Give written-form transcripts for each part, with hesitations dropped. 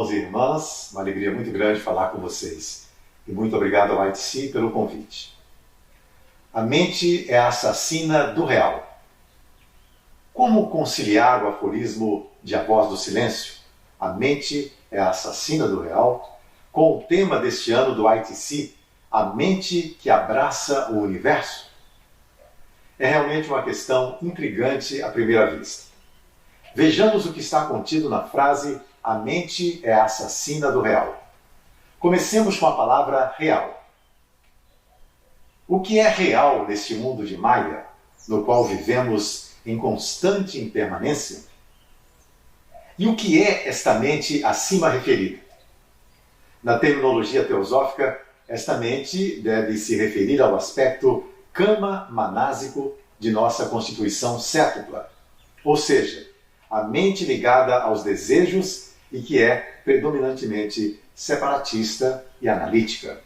irmãos e irmãs, uma alegria muito grande falar com vocês. E muito obrigado ao ITC pelo convite. A mente é a assassina do real. Como conciliar o aforismo de A Voz do Silêncio, a mente é a assassina do real, com o tema deste ano do ITC, a mente que abraça o universo? É realmente uma questão intrigante à primeira vista. Vejamos o que está contido na frase a mente é a assassina do real. Comecemos com a palavra real. O que é real neste mundo de Maia, no qual vivemos em constante impermanência? E o que é esta mente acima referida? Na terminologia teosófica, esta mente deve se referir ao aspecto kama-manásico de nossa constituição cétupla, ou seja, a mente ligada aos desejos e que é predominantemente separatista e analítica.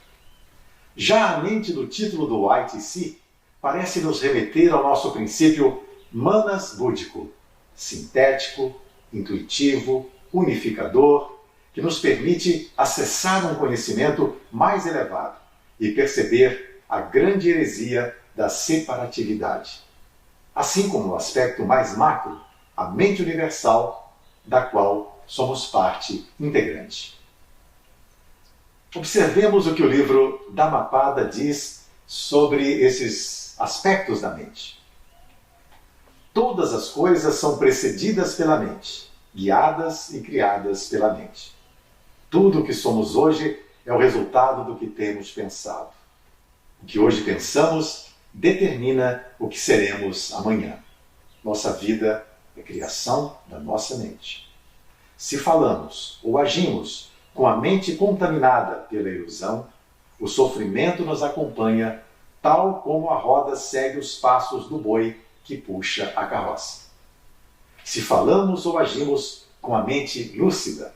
Já a mente do título do ITC parece nos remeter ao nosso princípio manas búdico, sintético, intuitivo, unificador, que nos permite acessar um conhecimento mais elevado e perceber a grande heresia da separatividade, assim como o aspecto mais macro, a mente universal, da qual somos parte integrante. Observemos o que o livro Dhammapada diz sobre esses aspectos da mente. Todas as coisas são precedidas pela mente, guiadas e criadas pela mente. Tudo o que somos hoje é o resultado do que temos pensado. O que hoje pensamos determina o que seremos amanhã. Nossa vida é criação da nossa mente. Se falamos ou agimos com a mente contaminada pela ilusão, o sofrimento nos acompanha, tal como a roda segue os passos do boi que puxa a carroça. Se falamos ou agimos com a mente lúcida,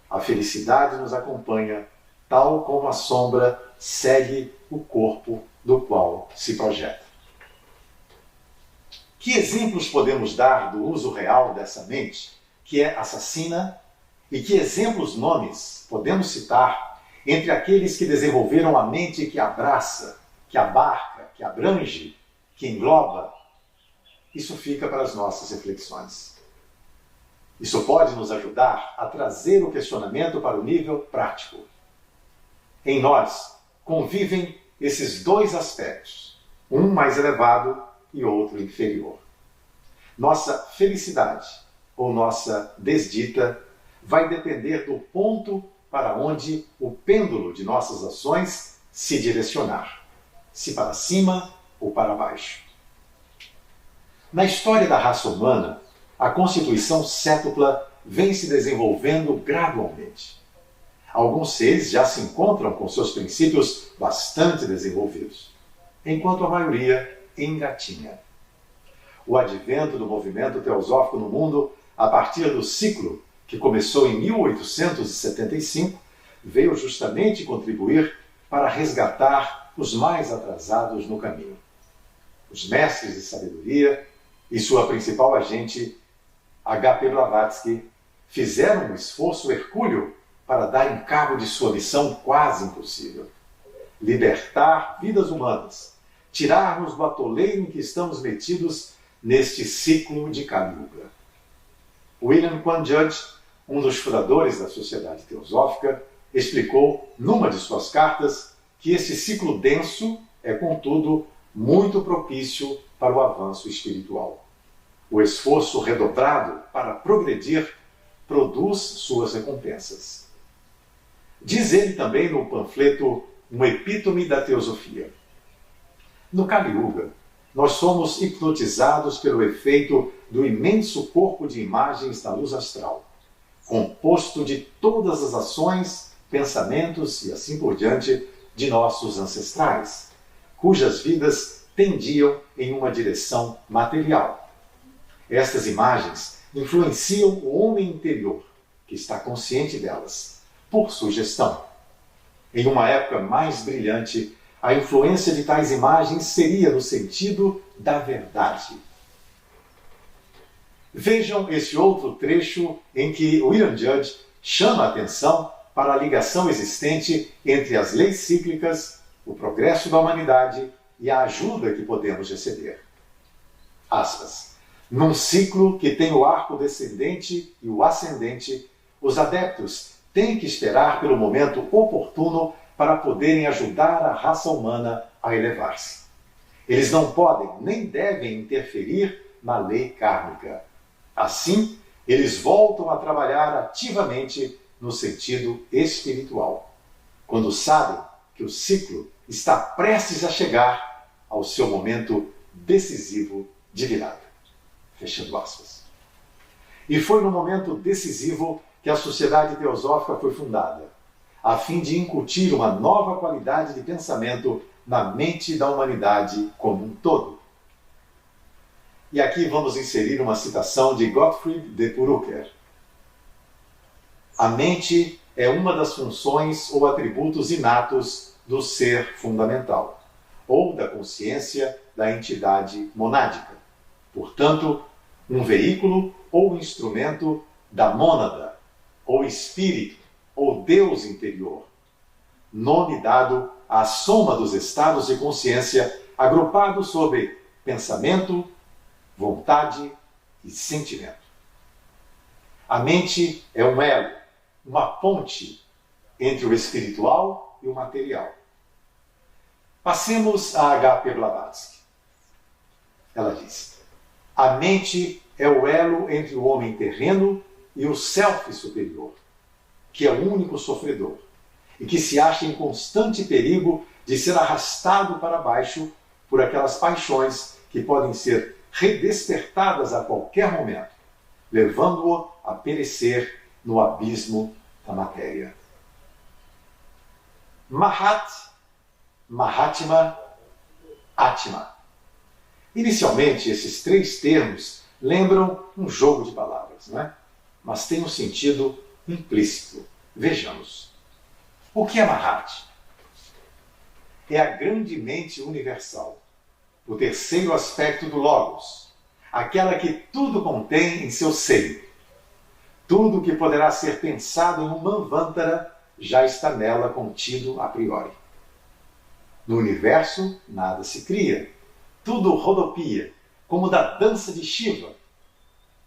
a felicidade nos acompanha, tal como a sombra segue o corpo do qual se projeta. Que exemplos podemos dar do uso real dessa mente, que é assassina, e que exemplos, nomes, podemos citar entre aqueles que desenvolveram a mente que abraça, que abarca, que abrange, que engloba? Isso fica para as nossas reflexões. Isso pode nos ajudar a trazer o questionamento para o nível prático. Em nós convivem esses dois aspectos, um mais elevado e outro inferior. Nossa felicidade ou nossa desdita vai depender do ponto para onde o pêndulo de nossas ações se direcionar, se para cima ou para baixo. Na história da raça humana, a constituição cétupla vem se desenvolvendo gradualmente. Alguns seres já se encontram com seus princípios bastante desenvolvidos, enquanto a maioria engatinha. O advento do movimento teosófico no mundo, a partir do ciclo que começou em 1875, veio justamente contribuir para resgatar os mais atrasados no caminho. Os mestres de sabedoria e sua principal agente, H.P. Blavatsky, fizeram um esforço hercúleo para dar em cabo de sua missão quase impossível: libertar vidas humanas, tirar-nos do atoleiro em que estamos metidos neste ciclo de Kali Yuga. William Quan Judge, um dos fundadores da Sociedade Teosófica, explicou numa de suas cartas que esse ciclo denso é, contudo, muito propício para o avanço espiritual. O esforço redobrado para progredir produz suas recompensas. Diz ele também no panfleto Um Epítome da Teosofia: no Kali Yuga, nós somos hipnotizados pelo efeito do imenso corpo de imagens da luz astral, composto de todas as ações, pensamentos e assim por diante de nossos ancestrais, cujas vidas tendiam em uma direção material. Estas imagens influenciam o homem interior, que está consciente delas, por sugestão. Em uma época mais brilhante, a influência de tais imagens seria no sentido da verdade. Vejam esse outro trecho em que William Judge chama a atenção para a ligação existente entre as leis cíclicas, o progresso da humanidade e a ajuda que podemos receber. Aspas. Num ciclo que tem o arco descendente e o ascendente, os adeptos têm que esperar pelo momento oportuno para poderem ajudar a raça humana a elevar-se. Eles não podem nem devem interferir na lei kármica. Assim, eles voltam a trabalhar ativamente no sentido espiritual, quando sabem que o ciclo está prestes a chegar ao seu momento decisivo de virada. Fechando aspas. E foi no momento decisivo que a Sociedade Teosófica foi fundada, a fim de incutir uma nova qualidade de pensamento na mente da humanidade como um todo. E aqui vamos inserir uma citação de Gottfried de Purucker. A mente é uma das funções ou atributos inatos do ser fundamental, ou da consciência da entidade monádica. Portanto, um veículo ou instrumento da mônada, ou espírito, ou Deus interior, nome dado à soma dos estados de consciência agrupados sobre pensamento, vontade e sentimento. A mente é um elo, uma ponte entre o espiritual e o material. Passemos a H.P. Blavatsky. Ela diz: a mente é o elo entre o homem terreno e o self superior, que é o único sofredor e que se acha em constante perigo de ser arrastado para baixo por aquelas paixões que podem ser redespertadas a qualquer momento, levando-o a perecer no abismo da matéria. Mahatma, Atma. Inicialmente, esses três termos lembram um jogo de palavras, não é? Mas tem um sentido implícito. Vejamos. O que é Mahat? É a grande mente universal, o terceiro aspecto do Logos, aquela que tudo contém em seu seio. Tudo que poderá ser pensado em um Manvantara já está nela contido a priori. No universo, nada se cria. Tudo rodopia, como da dança de Shiva.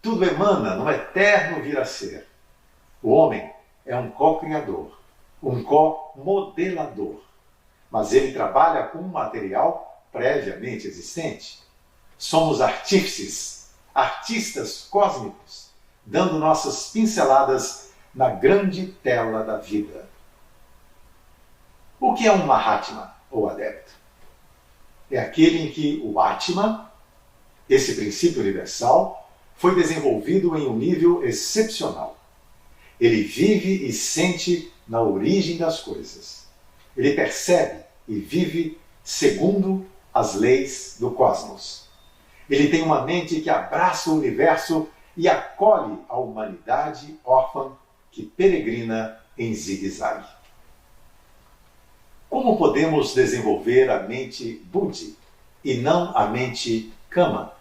Tudo emana no eterno vir a ser. O homem é um co-criador, um co-modelador, mas ele trabalha com um material previamente existente. Somos artífices, artistas cósmicos, dando nossas pinceladas na grande tela da vida. O que é um Mahatma, ou adepto? É aquele em que o Atma, esse princípio universal, foi desenvolvido em um nível excepcional. Ele vive e sente na origem das coisas. Ele percebe e vive segundo as leis do cosmos. Ele tem uma mente que abraça o universo e acolhe a humanidade órfã que peregrina em zigue-zague. Como podemos desenvolver a mente Buddhi e não a mente Kama?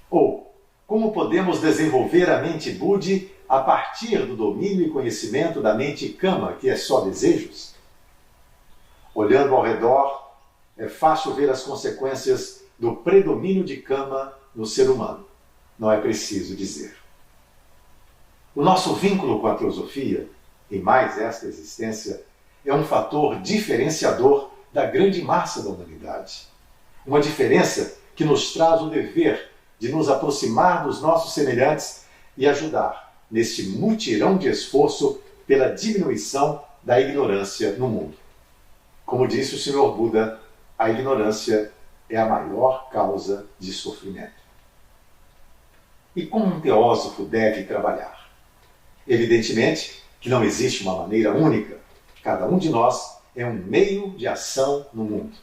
Ou, como podemos desenvolver a mente Buddhi a partir do domínio e conhecimento da mente Kama, que é só desejos? Olhando ao redor, é fácil ver as consequências do predomínio de Kama no ser humano. Não é preciso dizer. O nosso vínculo com a teosofia, e mais esta existência, é um fator diferenciador da grande massa da humanidade. Uma diferença que nos traz o dever de nos aproximar dos nossos semelhantes e ajudar neste mutirão de esforço pela diminuição da ignorância no mundo. Como disse o Senhor Buda, a ignorância é a maior causa de sofrimento. E como um teósofo deve trabalhar? Evidentemente que não existe uma maneira única. Cada um de nós é um meio de ação no mundo.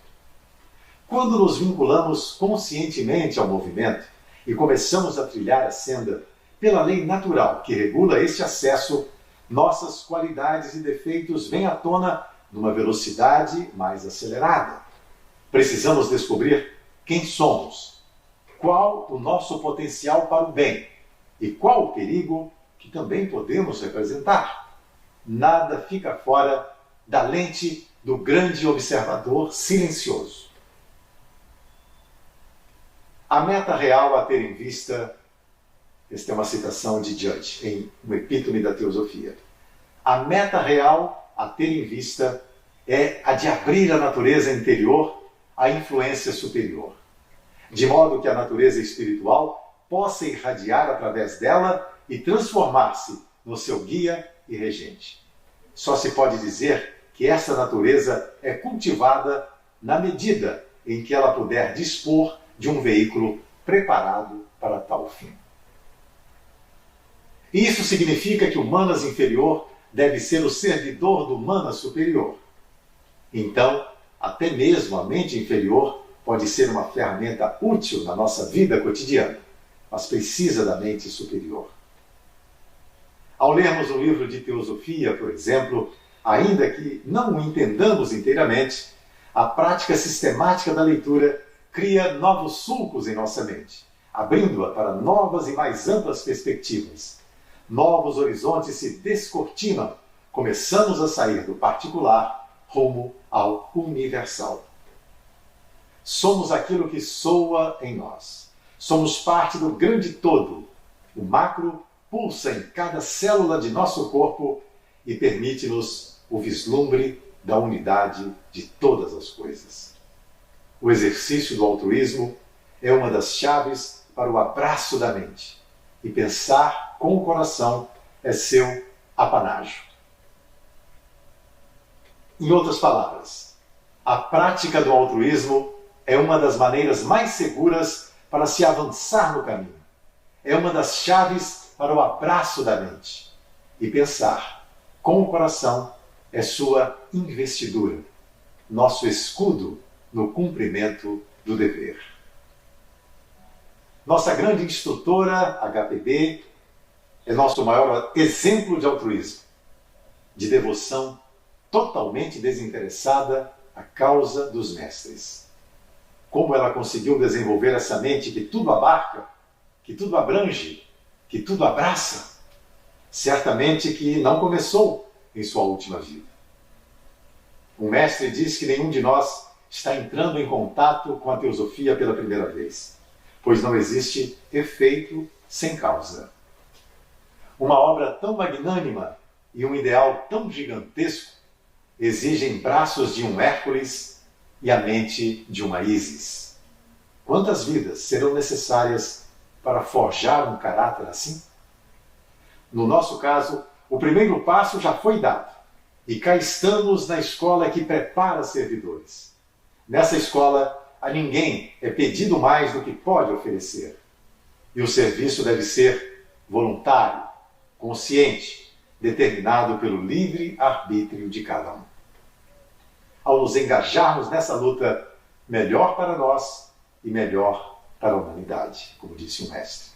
Quando nos vinculamos conscientemente ao movimento e começamos a trilhar a senda pela lei natural que regula este acesso, nossas qualidades e defeitos vêm à tona numa velocidade mais acelerada. Precisamos descobrir quem somos, qual o nosso potencial para o bem e qual o perigo que também podemos representar. nada fica fora da lente do grande observador silencioso. A meta real a ter em vista, esta é uma citação de Judge, em um epítome da teosofia. A meta real a ter em vista é a de abrir a natureza interior à influência superior, de modo que a natureza espiritual possa irradiar através dela e transformar-se no seu guia e regente. Só se pode dizer que essa natureza é cultivada na medida em que ela puder dispor de um veículo preparado para tal fim. Isso significa que o Manas inferior deve ser o servidor do Manas superior. Então, até mesmo a mente inferior pode ser uma ferramenta útil na nossa vida cotidiana, mas precisa da mente superior. Ao lermos um livro de teosofia, por exemplo, ainda que não o entendamos inteiramente, a prática sistemática da leitura cria novos sulcos em nossa mente, abrindo-a para novas e mais amplas perspectivas. Novos horizontes se descortinam, começamos a sair do particular rumo ao universal. Somos aquilo que soa em nós. Somos parte do grande todo. O macro pulsa em cada célula de nosso corpo e permite-nos o vislumbre da unidade de todas as coisas. O exercício do altruísmo é uma das chaves para o abraço da mente, e pensar com o coração é seu apanágio. Em outras palavras, a prática do altruísmo é uma das maneiras mais seguras para se avançar no caminho. É uma das chaves para o abraço da mente. E pensar com o coração é sua investidura, nosso escudo no cumprimento do dever. Nossa grande instrutora, HPB, é nosso maior exemplo de altruísmo, de devoção totalmente desinteressada à causa dos mestres. Como ela conseguiu desenvolver essa mente que tudo abarca, que tudo abrange, que tudo abraça? Certamente que não começou em sua última vida. O mestre diz que nenhum de nós está entrando em contato com a teosofia pela primeira vez, pois não existe efeito sem causa. Uma obra tão magnânima e um ideal tão gigantesco exigem braços de um Hércules e a mente de uma Ísis. Quantas vidas serão necessárias para forjar um caráter assim? No nosso caso, o primeiro passo já foi dado, e cá estamos na escola que prepara servidores. Nessa escola, a ninguém é pedido mais do que pode oferecer, e o serviço deve ser voluntário, consciente, determinado pelo livre arbítrio de cada um. Ao nos engajarmos nessa luta, melhor para nós e melhor para a humanidade, como disse o mestre.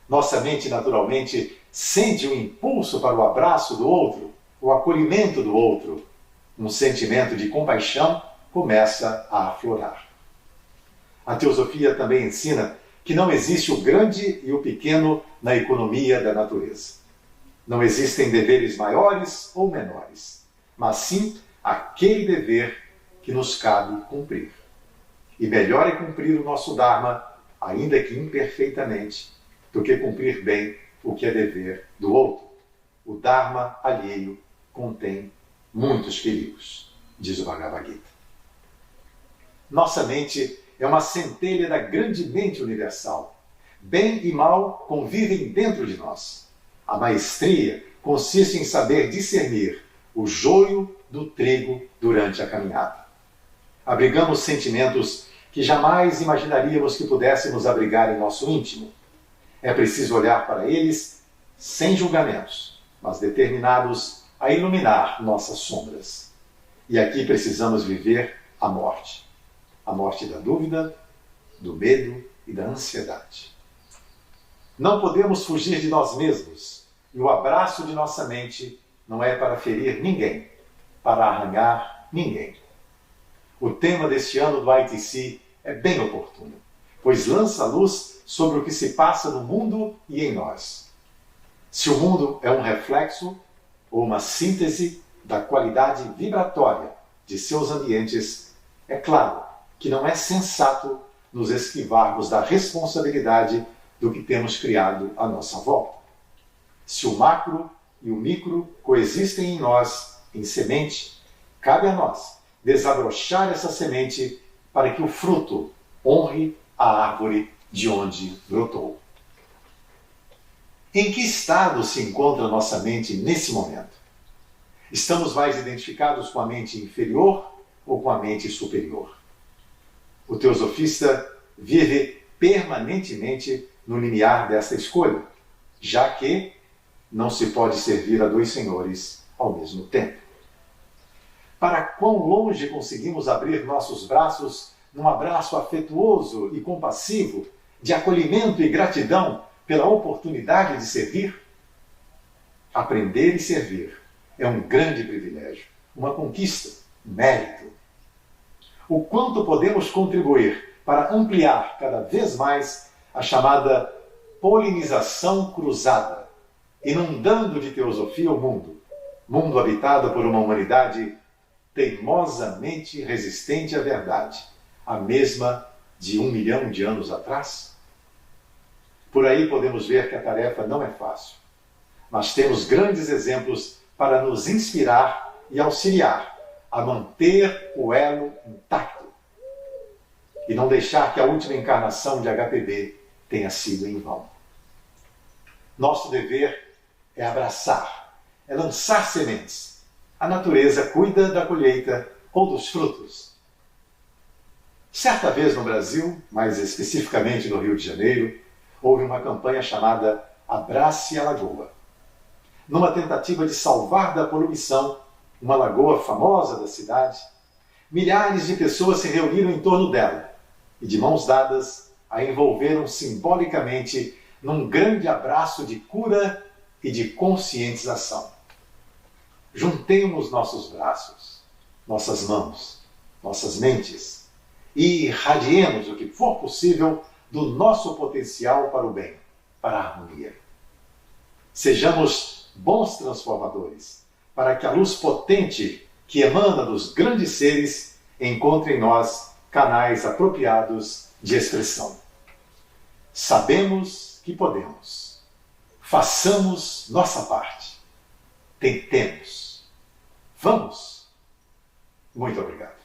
Nossa mente, naturalmente, sente um impulso para o abraço do outro, o acolhimento do outro. Um sentimento de compaixão começa a aflorar. A teosofia também ensina que não existe o grande e o pequeno na economia da natureza. Não existem deveres maiores ou menores, mas sim aquele dever que nos cabe cumprir. E melhor é cumprir o nosso Dharma, ainda que imperfeitamente, do que cumprir bem o que é dever do outro. O Dharma alheio contém muitos perigos, diz o Bhagavad Gita. Nossa mente é uma centelha da grande mente universal. Bem e mal convivem dentro de nós. A maestria consiste em saber discernir o joio do trigo durante a caminhada. Abrigamos sentimentos que jamais imaginaríamos que pudéssemos abrigar em nosso íntimo. É preciso olhar para eles sem julgamentos, mas determinados a iluminar nossas sombras. E aqui precisamos viver a morte da dúvida, do medo e da ansiedade. Não podemos fugir de nós mesmos, e o abraço de nossa mente não é para ferir ninguém, para arranhar ninguém. O tema deste ano do ITC é bem oportuno, pois lança luz sobre o que se passa no mundo e em nós. Se o mundo é um reflexo, ou uma síntese da qualidade vibratória de seus ambientes, é claro que não é sensato nos esquivarmos da responsabilidade do que temos criado à nossa volta. Se o macro e o micro coexistem em nós, em semente, cabe a nós desabrochar essa semente para que o fruto honre a árvore de onde brotou. Em que estado se encontra nossa mente nesse momento? Estamos mais identificados com a mente inferior ou com a mente superior? O teosofista vive permanentemente no limiar desta escolha, já que não se pode servir a dois senhores ao mesmo tempo. Para quão longe conseguimos abrir nossos braços num abraço afetuoso e compassivo, de acolhimento e gratidão pela oportunidade de servir? Aprender e servir é um grande privilégio, uma conquista, um mérito. O quanto podemos contribuir para ampliar cada vez mais a chamada polinização cruzada, inundando de teosofia o mundo habitado por uma humanidade teimosamente resistente à verdade, a mesma de 1 milhão de anos atrás? Por aí podemos ver que a tarefa não é fácil, mas temos grandes exemplos para nos inspirar e auxiliar a manter o elo intacto e não deixar que a última encarnação de HPB tenha sido em vão. Nosso dever é abraçar, é lançar sementes. A natureza cuida da colheita ou dos frutos. Certa vez no Brasil, mais especificamente no Rio de Janeiro, houve uma campanha chamada Abrace a Lagoa, numa tentativa de salvar da poluição uma lagoa famosa da cidade. Milhares de pessoas se reuniram em torno dela e, de mãos dadas, a envolveram simbolicamente num grande abraço de cura e de conscientização. Juntemos nossos braços, nossas mãos, nossas mentes e irradiemos o que for possível do nosso potencial para o bem, para a harmonia. Sejamos bons transformadores, para que a luz potente que emana dos grandes seres encontre em nós canais apropriados de expressão. Sabemos que podemos. Façamos nossa parte. Tentemos. Vamos. Muito obrigado.